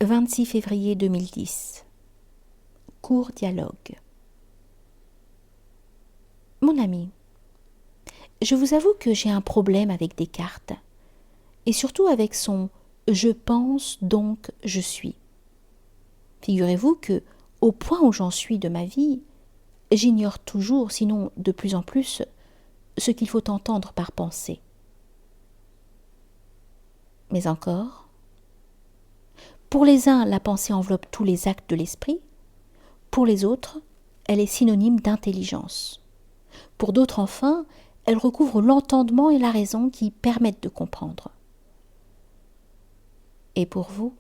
26 février 2010. Court dialogue. Mon ami, je vous avoue que j'ai un problème avec Descartes, et surtout avec son « je pense donc je suis ». Figurez-vous que, au point où j'en suis de ma vie, j'ignore toujours, sinon de plus en plus, ce qu'il faut entendre par pensée. Mais encore, pour les uns, la pensée enveloppe tous les actes de l'esprit, pour les autres, elle est synonyme d'intelligence. Pour d'autres, enfin, elle recouvre l'entendement et la raison qui permettent de comprendre. Et pour vous?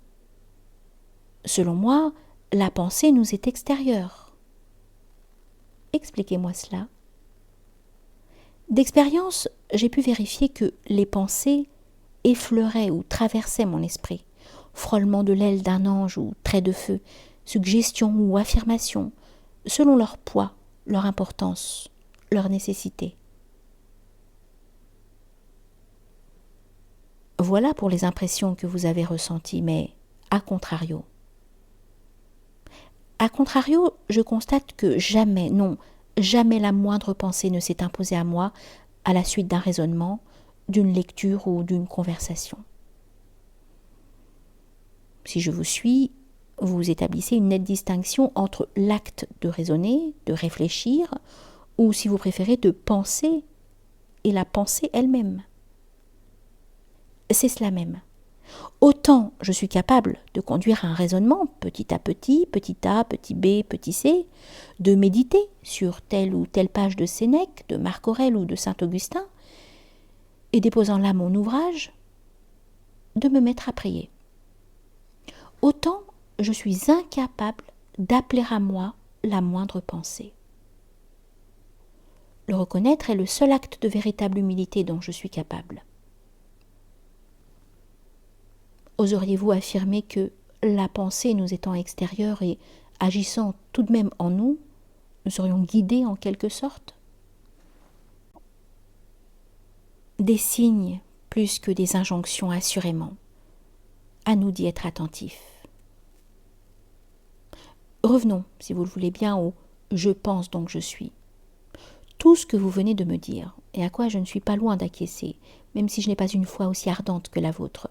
Selon moi, la pensée nous est extérieure. Expliquez-moi cela. D'expérience, j'ai pu vérifier que les pensées effleuraient ou traversaient mon esprit, frôlement de l'aile d'un ange ou trait de feu, suggestion ou affirmation, selon leur poids, leur importance, leur nécessité. Voilà pour les impressions que vous avez ressenties, mais à contrario. À contrario, je constate que jamais, non, jamais la moindre pensée ne s'est imposée à moi à la suite d'un raisonnement, d'une lecture ou d'une conversation. Si je vous suis, vous établissez une nette distinction entre l'acte de raisonner, de réfléchir, ou si vous préférez de penser, et la pensée elle-même. C'est cela même. Autant je suis capable de conduire un raisonnement petit a, petit b, petit c, de méditer sur telle ou telle page de Sénèque, de Marc Aurèle ou de Saint-Augustin, et déposant là mon ouvrage, de me mettre à prier. Autant je suis incapable d'appeler à moi la moindre pensée. Le reconnaître est le seul acte de véritable humilité dont je suis capable. Oseriez-vous affirmer que la pensée nous étant extérieure et agissant tout de même en nous, nous serions guidés en quelque sorte? Des signes plus que des injonctions assurément. À nous d'y être attentifs. Revenons, si vous le voulez bien, au « je pense donc je suis ». Tout ce que vous venez de me dire, et à quoi je ne suis pas loin d'acquiescer, même si je n'ai pas une foi aussi ardente que la vôtre,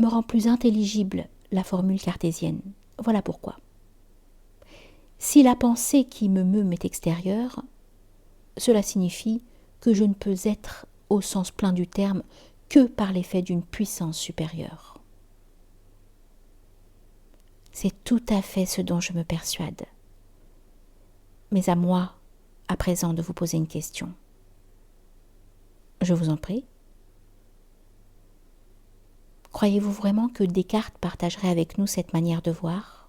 me rend plus intelligible la formule cartésienne. Voilà pourquoi. Si la pensée qui me meut m'est extérieure, cela signifie que je ne peux être, au sens plein du terme, que par l'effet d'une puissance supérieure. C'est tout à fait ce dont je me persuade. Mais à moi, à présent, de vous poser une question. Je vous en prie. Croyez-vous vraiment que Descartes partagerait avec nous cette manière de voir ?